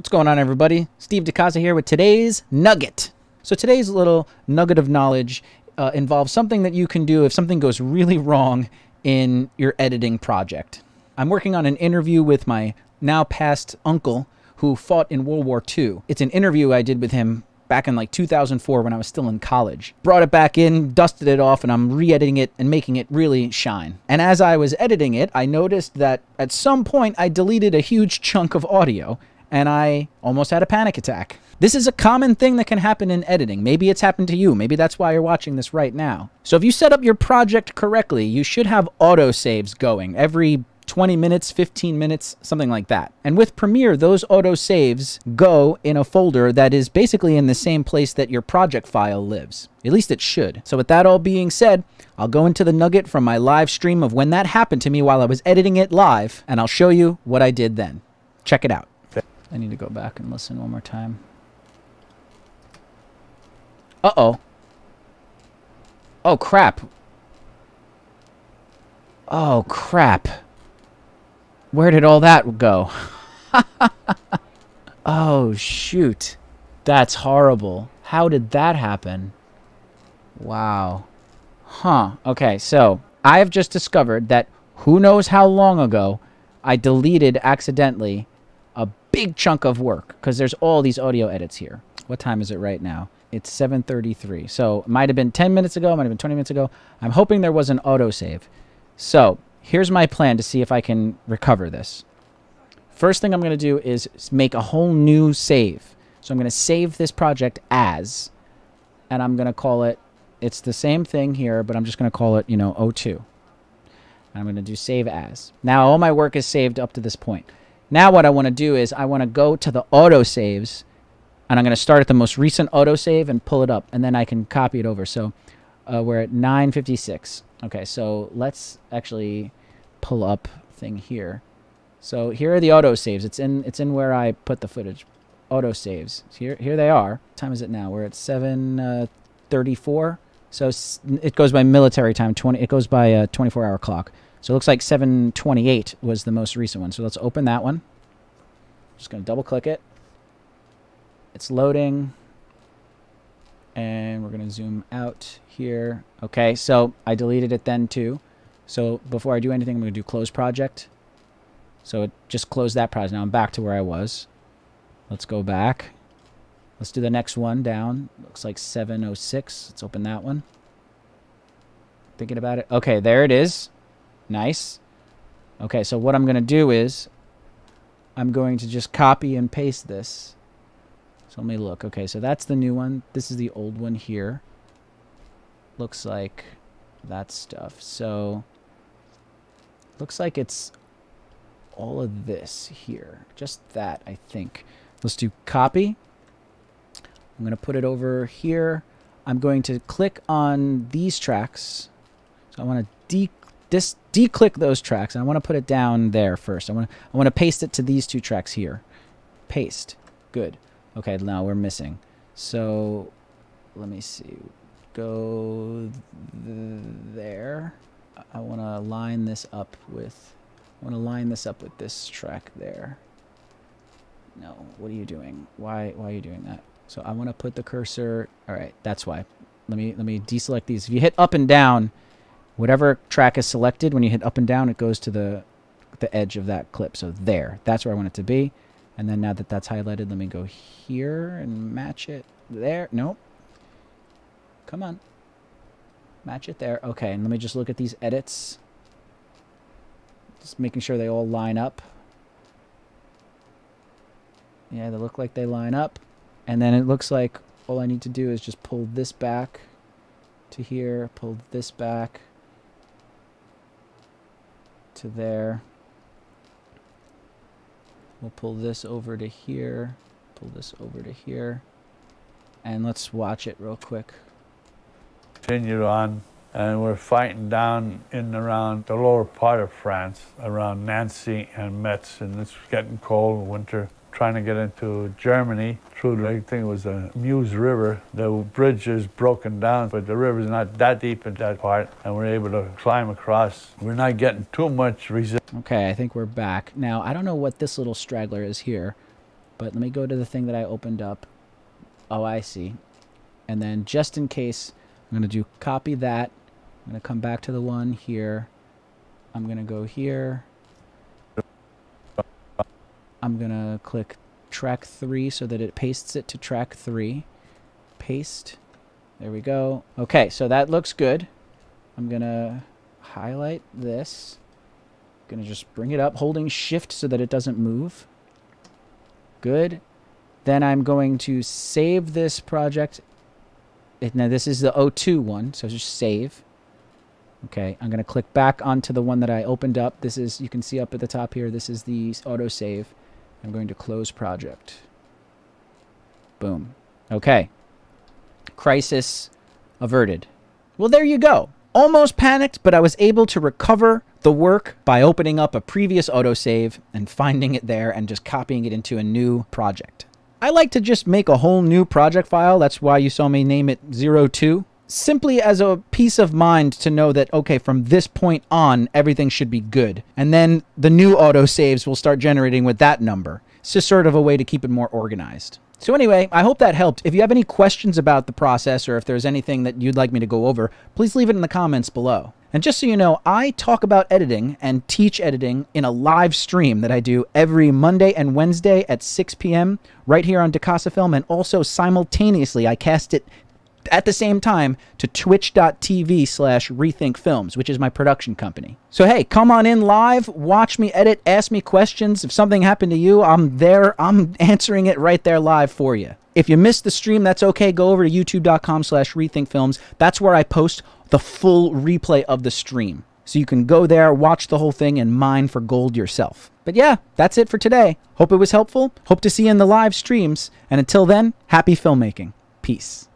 What's going on, everybody? Steve DiCasa here with today's Nugget. So today's little nugget of knowledge involves something that you can do if something goes really wrong in your editing project. I'm working on an interview with my now passed uncle who fought in World War II. It's an interview I did with him back in like 2004 when I was still in college. Brought it back in, dusted it off, and I'm re-editing it and making it really shine. And as I was editing it, I noticed that at some point I deleted a huge chunk of audio, and I almost had a panic attack. This is a common thing that can happen in editing. Maybe it's happened to you. Maybe that's why you're watching this right now. So if you set up your project correctly, you should have autosaves going every 20 minutes, 15 minutes, something like that. And with Premiere, those autosaves go in a folder that is basically in the same place that your project file lives. At least it should. So with that all being said, I'll go into the nugget from my live stream of when that happened to me while I was editing it live, and I'll show you what I did then. Check it out. I need to go back and listen one more time. Uh-oh. Oh, crap. Oh, crap. Where did all that go? Oh, shoot. That's horrible. How did that happen? Wow. Huh. Okay, so I have just discovered that who knows how long ago I deleted accidentally a big chunk of work because there's all these audio edits here. What time is it right now? It's 7:33. So it might have been 10 minutes ago, might have been 20 minutes ago. I'm hoping there was an autosave. So here's my plan to see if I can recover this. First thing I'm going to do is make a whole new save. So I'm going to save this project as, and I'm going to call it, it's the same thing here, but I'm just going to call it, you know, O2. And I'm going to do save as. Now all my work is saved up to this point. Now what I want to do is I want to go to the autosaves, and I'm going to start at the most recent autosave and pull it up, and then I can copy it over. So we're at 9:56. Okay, so let's actually pull up thing here. So here are the autosaves. It's in where I put the footage. Autosaves. Here they are. What time is it now? We're at 7:34. So it goes by military time. It goes by a 24-hour clock. So it looks like 7:28 was the most recent one. So let's open that one. Just going to double click it. It's loading. And we're going to zoom out here. Okay, so I deleted it then too. So before I do anything, I'm going to do close project. So it just closed that project. Now I'm back to where I was. Let's go back. Let's do the next one down. Looks like 7:06. Let's open that one. Thinking about it. Okay, there it is. Nice. Okay, so what I'm going to do is I'm going to just copy and paste this. So let me look. Okay, so that's the new one. This is the old one here. Looks like that stuff. So looks like it's all of this here. Just that, I think. Let's do copy. I'm going to put it over here. I'm going to click on these tracks. So I want to declick those tracks, and I want to put it down there first. I want to paste it to these two tracks here. Paste. Good. Okay, now we're missing. So let me see. Go there. I want to line this up with. I want to line this up with this track there. No, what are you doing? Why are you doing that? So I want to put the cursor. All right, that's why. Let me deselect these. If you hit up and down, whatever track is selected, when you hit up and down, it goes to the edge of that clip. So there, that's where I want it to be. And then now that that's highlighted, let me go here and match it there. Nope. Come on. Match it there. Okay, and let me just look at these edits. Just making sure they all line up. Yeah, they look like they line up. And then it looks like all I need to do is just pull this back to here, pull this back to there. We'll pull this over to here, pull this over to here, and let's watch it real quick. Continued on, and we're fighting down in and around the lower part of France, around Nancy and Metz, and it's getting cold, winter. Trying to get into Germany through the, I think it was the Meuse River. The bridge is broken down, but the river's not that deep in that part, and we're able to climb across. We're not getting too much resistance. Okay, I think we're back. Now, I don't know what this little straggler is here, But let me go to the thing that I opened up. Oh, I see. And then just in case, I'm going to do copy that. I'm going to come back to the one here. I'm going to go here. I'm going to click track 3 so that it pastes it to track 3. Paste. There we go. Okay, so that looks good. I'm going to highlight this. I'm going to just bring it up, holding shift so that it doesn't move. Good. Then I'm going to save this project. Now this is the O2 one, so just save. Okay, I'm going to click back onto the one that I opened up. This is, you can see up at the top here, this is the autosave. I'm going to close project. Boom. Okay. Crisis averted. Well, there you go. Almost panicked, but I was able to recover the work by opening up a previous autosave and finding it there and just copying it into a new project. I like to just make a whole new project file. That's why you saw me name it 02. Simply as a peace of mind to know that, okay, from this point on, everything should be good. And then the new autosaves will start generating with that number. It's just sort of a way to keep it more organized. So anyway, I hope that helped. If you have any questions about the process or if there's anything that you'd like me to go over, please leave it in the comments below. And just so you know, I talk about editing and teach editing in a live stream that I do every Monday and Wednesday at 6 p.m. right here on DiCasaFilm, and also simultaneously I cast it at the same time to twitch.tv/rethinkfilms, which is my production company. So hey, come on in live, watch me edit, ask me questions. If something happened to you, I'm there. I'm answering it right there live for you. If you missed the stream, that's okay. Go over to youtube.com/rethinkfilms. That's where I post the full replay of the stream. So you can go there, watch the whole thing, and mine for gold yourself. But yeah, that's it for today. Hope it was helpful. Hope to see you in the live streams. And until then, happy filmmaking. Peace.